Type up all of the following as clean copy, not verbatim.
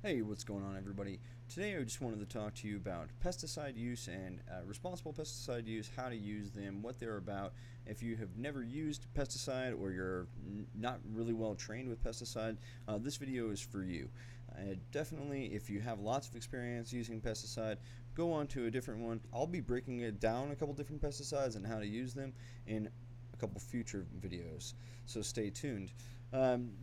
Hey, what's going on, everybody? Today I just wanted to talk to you about pesticide use and responsible pesticide use, how to use them, what they're about. If you have never used pesticide or you're not really well trained with pesticide, this video is for you. Definitely, if you have lots of experience using pesticide, go on to a different one. I'll be breaking it down a couple different pesticides and how to use them in a couple future videos, so stay tuned.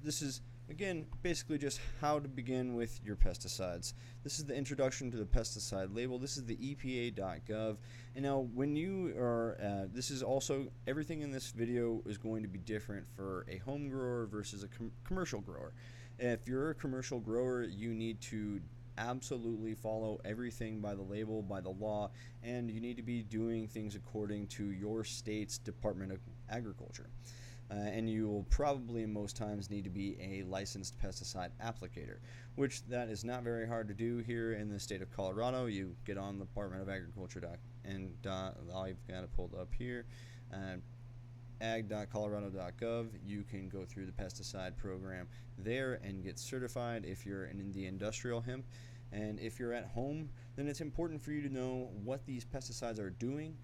This is again basically just how to begin with your pesticides. This is the introduction to the pesticide label. This is the EPA.gov. And now when you are this is also, everything in this video is going to be different for a home grower versus a commercial grower. If you're a commercial grower, you need to absolutely follow everything by the label, by the law, and you need to be doing things according to your state's Department of Agriculture. And you will probably most times need to be a licensed pesticide applicator, which that is not very hard to do here in the state of Colorado. You get on the Department of Agriculture and I've got it pulled up here, ag.colorado.gov. You can go through the pesticide program there and get certified if you're in the industrial hemp. And if you're at home, then it's important for you to know what these pesticides are doing,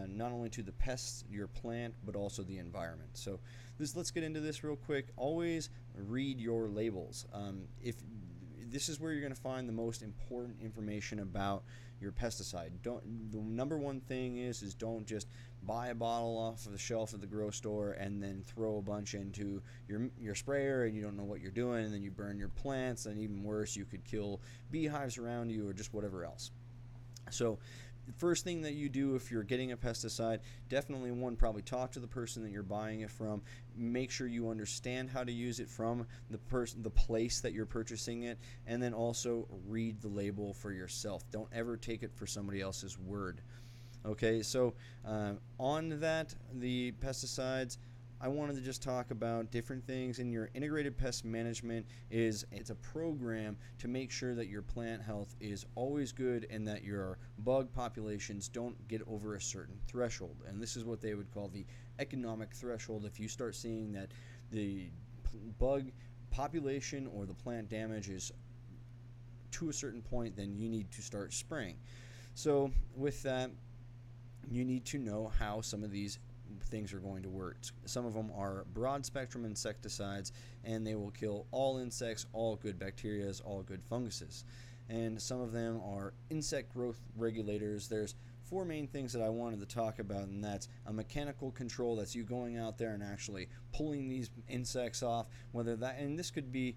not only to the pests, your plant, but also the environment. So let's get into this real quick. Always read your labels. If this is where you're going to find the most important information about your pesticide. The number one thing is don't just buy a bottle off of the shelf at the grocery store and then throw a bunch into your sprayer, and you don't know what you're doing, and then you burn your plants, and even worse, you could kill beehives around you or just whatever else. So the first thing that you do if you're getting a pesticide, definitely probably talk to the person that you're buying it from. Make sure you understand how to use it from the place that you're purchasing it, and then also read the label for yourself. Don't ever take it for somebody else's word. Okay, so on that, the pesticides, I wanted to just talk about different things. In your integrated pest management, it's a program to make sure that your plant health is always good and that your bug populations don't get over a certain threshold. And this is what they would call the economic threshold. If you start seeing that the bug population or the plant damage is to a certain point, then you need to start spraying. So with that, you need to know how some of these things are going to work. Some of them are broad spectrum insecticides, and they will kill all insects, all good bacteria, all good funguses. And some of them are insect growth regulators. There's four main things that I wanted to talk about, and that's a mechanical control. That's you going out there and actually pulling these insects off, and this could be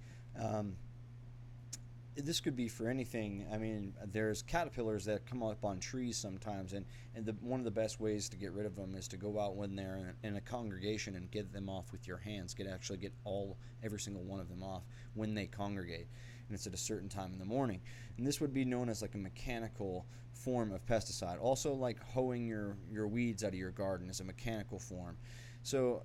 for anything. I mean, there's caterpillars that come up on trees sometimes, and one of the best ways to get rid of them is to go out when they're in a congregation and get them off with your hands. Get every single one of them off when they congregate, and it's at a certain time in the morning. And this would be known as like a mechanical form of pesticide. Also, like hoeing your weeds out of your garden is a mechanical form. So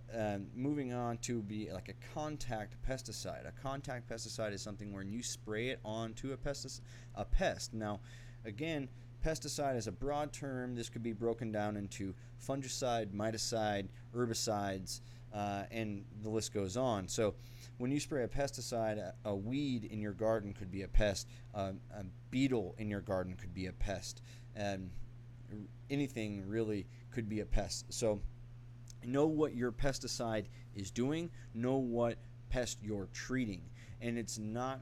moving on to be like a contact pesticide. A contact pesticide is something where you spray it onto a pest. Now, again, pesticide is a broad term. This could be broken down into fungicide, miticide, herbicides, and the list goes on. So when you spray a pesticide, a weed in your garden could be a pest. A beetle in your garden could be a pest. Anything really could be a pest. So know what your pesticide is doing, know what pest you're treating. And it's not,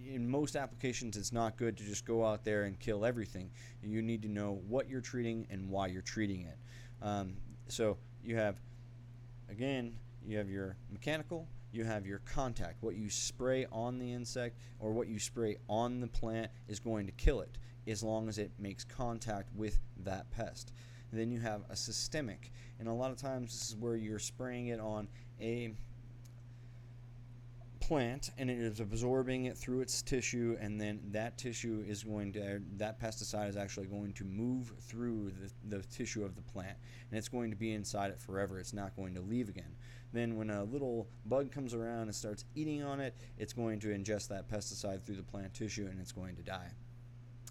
in most applications, it's not good to just go out there and kill everything. You need to know what you're treating and why you're treating it. So you have your mechanical, you have your contact. What you spray on the insect or what you spray on the plant is going to kill it as long as it makes contact with that pest. And then you have a systemic, and a lot of times this is where you're spraying it on a plant and it is absorbing it through its tissue, and then that pesticide is actually going to move through the tissue of the plant, and it's going to be inside it forever. It's not going to leave again. Then when a little bug comes around and starts eating on it, it's going to ingest that pesticide through the plant tissue and it's going to die.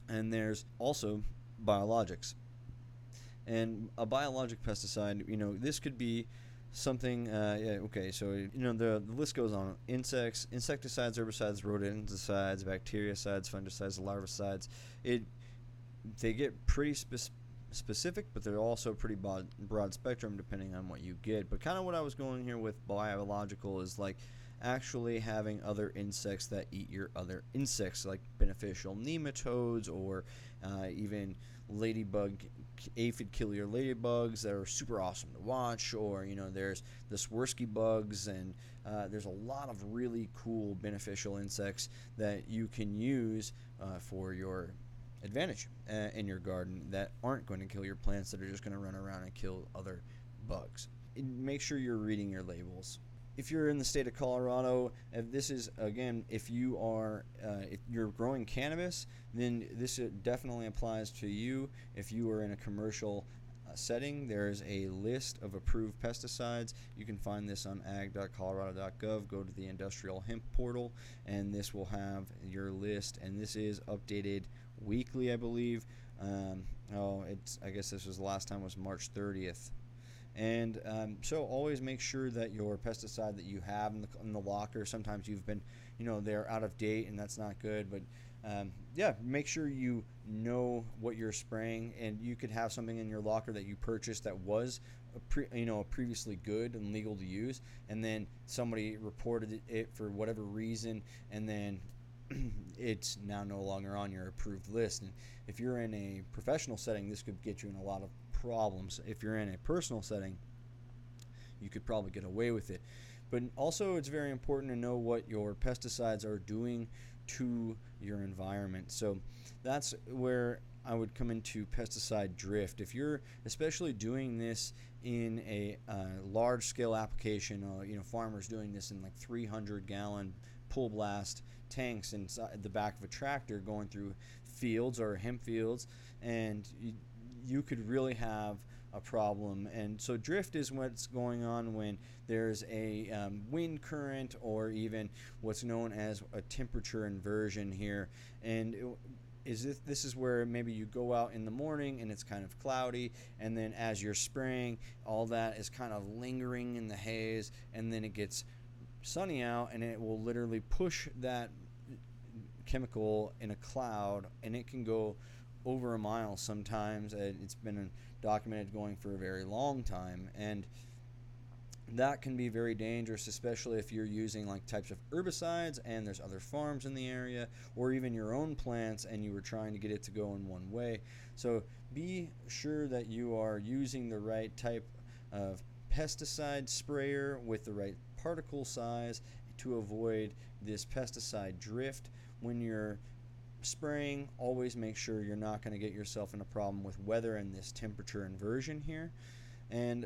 And there's also biologics. And a biologic pesticide, this could be something. Yeah, okay, so the list goes on: insects, insecticides, herbicides, rodenticides, bactericides, fungicides, larvicides. It They get pretty specific, but they're also pretty broad spectrum depending on what you get. But kind of what I was going here with biological is like actually having other insects that eat your other insects, like beneficial nematodes, or even ladybug aphid kill your ladybugs that are super awesome to watch, or there's the Swirsky bugs, and there's a lot of really cool beneficial insects that you can use for your advantage in your garden that aren't going to kill your plants, that are just going to run around and kill other bugs. Make sure you're reading your labels. If you're in the state of Colorado, if you're growing cannabis, then this definitely applies to you. If you are in a commercial setting, there's a list of approved pesticides. You can find this on ag.colorado.gov. Go to the industrial hemp portal, and this will have your list, and this is updated weekly, I believe. I guess this was the last time was March 30th. And so always make sure that your pesticide that you have in the locker, sometimes you've been, they're out of date, and that's not good. But make sure you know what you're spraying, and you could have something in your locker that you purchased that was previously good and legal to use, and then somebody reported it for whatever reason, and then it's now no longer on your approved list. And if you're in a professional setting, this could get you in a lot of problems. If you're in a personal setting, you could probably get away with it. But also, it's very important to know what your pesticides are doing to your environment. So that's where I would come into pesticide drift. If you're especially doing this in a large scale application, farmers doing this in like 300-gallon pull blast tanks inside the back of a tractor going through fields or hemp fields, and you could really have a problem. And so drift is what's going on when there's a wind current, or even what's known as a temperature inversion here. And this is where maybe you go out in the morning and it's kind of cloudy, and then as you're spraying, all that is kind of lingering in the haze, and then it gets sunny out, and it will literally push that chemical in a cloud, and it can go over a mile sometimes. It's been documented going for a very long time, and that can be very dangerous, especially if you're using like types of herbicides and there's other farms in the area, or even your own plants, and you were trying to get it to go in one way. So be sure that you are using the right type of pesticide sprayer with the right particle size to avoid this pesticide drift. When you're spraying, always make sure you're not going to get yourself in a problem with weather and this temperature inversion here. And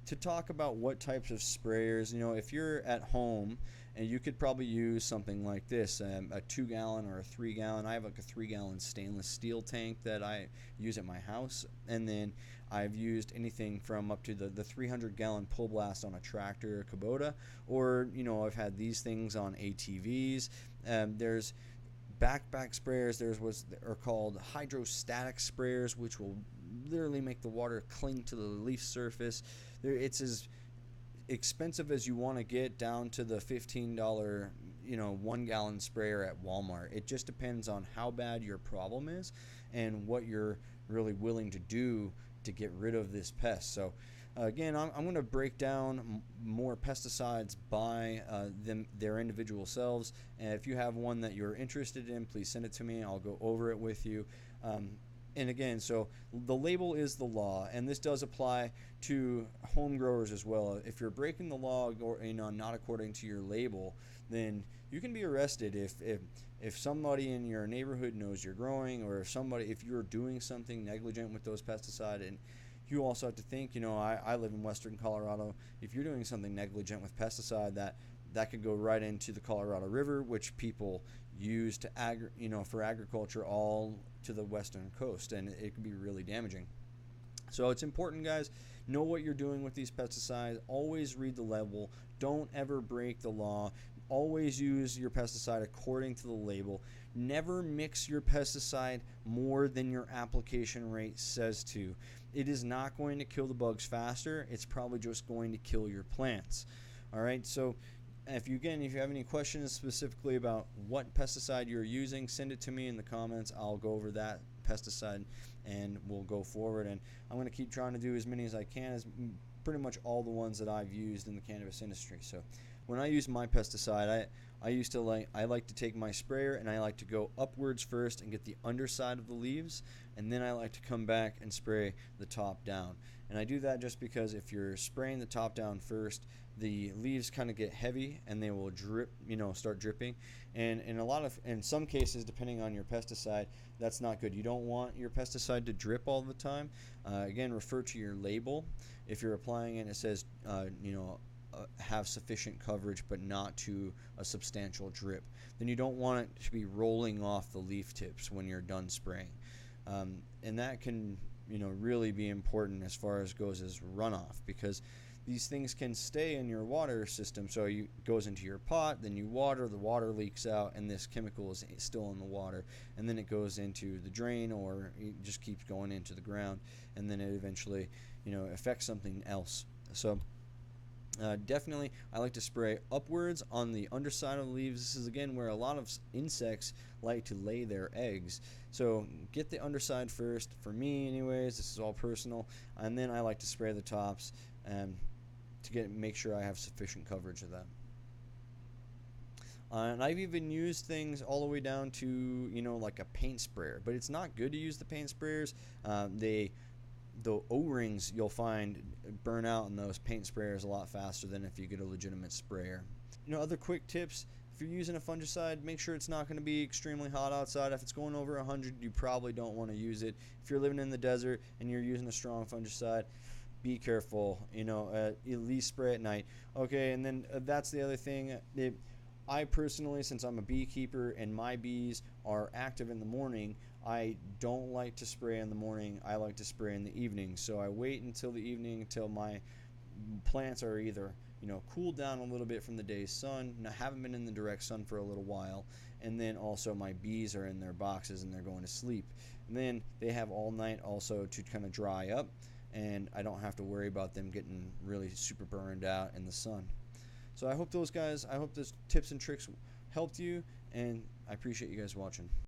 to talk about what types of sprayers, if you're at home, and you could probably use something like this, a 2-gallon or a 3-gallon. I have like a 3-gallon stainless steel tank that I use at my house, and then I've used anything from up to the 300-gallon pull blast on a tractor, a Kubota, or I've had these things on ATVs. There's backpack sprayers. There's what are called hydrostatic sprayers, which will literally make the water cling to the leaf surface. It's as expensive as you want to get, down to the $15 1-gallon sprayer at Walmart. It just depends on how bad your problem is and what you're really willing to do to get rid of this pest. So again, I'm going to break down more pesticides by their individual selves, and if you have one that you're interested in, please send it to me. I'll go over it with you. And again, so the label is the law, and this does apply to home growers as well. If you're breaking the law, or not according to your label, then you can be arrested. If somebody in your neighborhood knows you're growing, or if you're doing something negligent with those pesticides. And you also have to think, I live in western Colorado. If you're doing something negligent with pesticide, that could go right into the Colorado River, which people use to for agriculture all to the western coast, and it can be really damaging. So it's important, guys, know what you're doing with these pesticides. Always read the label. Don't ever break the law. always use your pesticide according to the label. Never mix your pesticide more than your application rate says to. It is not going to kill the bugs faster. It's probably just going to kill your plants. All right, so if you have any questions specifically about what pesticide you're using, send it to me in the comments. I'll go over that pesticide and we'll go forward. And I'm going to keep trying to do as many as I can, as pretty much all the ones that I've used in the cannabis industry. So when I use my pesticide, I like to take my sprayer and I like to go upwards first and get the underside of the leaves, and then I like to come back and spray the top down. And I do that just because if you're spraying the top down first, the leaves kind of get heavy and they will drip, start dripping. And in some cases, depending on your pesticide, that's not good. You don't want your pesticide to drip all the time. Again, refer to your label. If you're applying it, it says, have sufficient coverage but not to a substantial drip. Then you don't want it to be rolling off the leaf tips when you're done spraying. And that can really be important as far as goes as runoff, because these things can stay in your water system. So it goes into your pot, then you water, the water leaks out, and this chemical is still in the water, and then it goes into the drain, or it just keeps going into the ground, and then it eventually affects something else. So definitely I like to spray upwards on the underside of the leaves. This is again where a lot of insects like to lay their eggs. So get the underside first. For me anyways, this is all personal, and then I like to spray the tops to make sure I have sufficient coverage of that. And I've even used things all the way down to like a paint sprayer, but it's not good to use the paint sprayers. The O-rings you'll find burn out in those paint sprayers a lot faster than if you get a legitimate sprayer. Other quick tips: if you're using a fungicide, make sure it's not going to be extremely hot outside. If it's going over 100, you probably don't want to use it. If you're living in the desert and you're using a strong fungicide, be careful. At least spray at night. Okay, and then that's the other thing. I personally, since I'm a beekeeper and my bees are active in the morning, I don't like to spray in the morning. I like to spray in the evening. So I wait until the evening until my plants are either cooled down a little bit from the day's sun, and I haven't been in the direct sun for a little while, and then also my bees are in their boxes and they're going to sleep. And then they have all night also to kind of dry up, and I don't have to worry about them getting really super burned out in the sun. So I hope those tips and tricks helped you, and I appreciate you guys watching.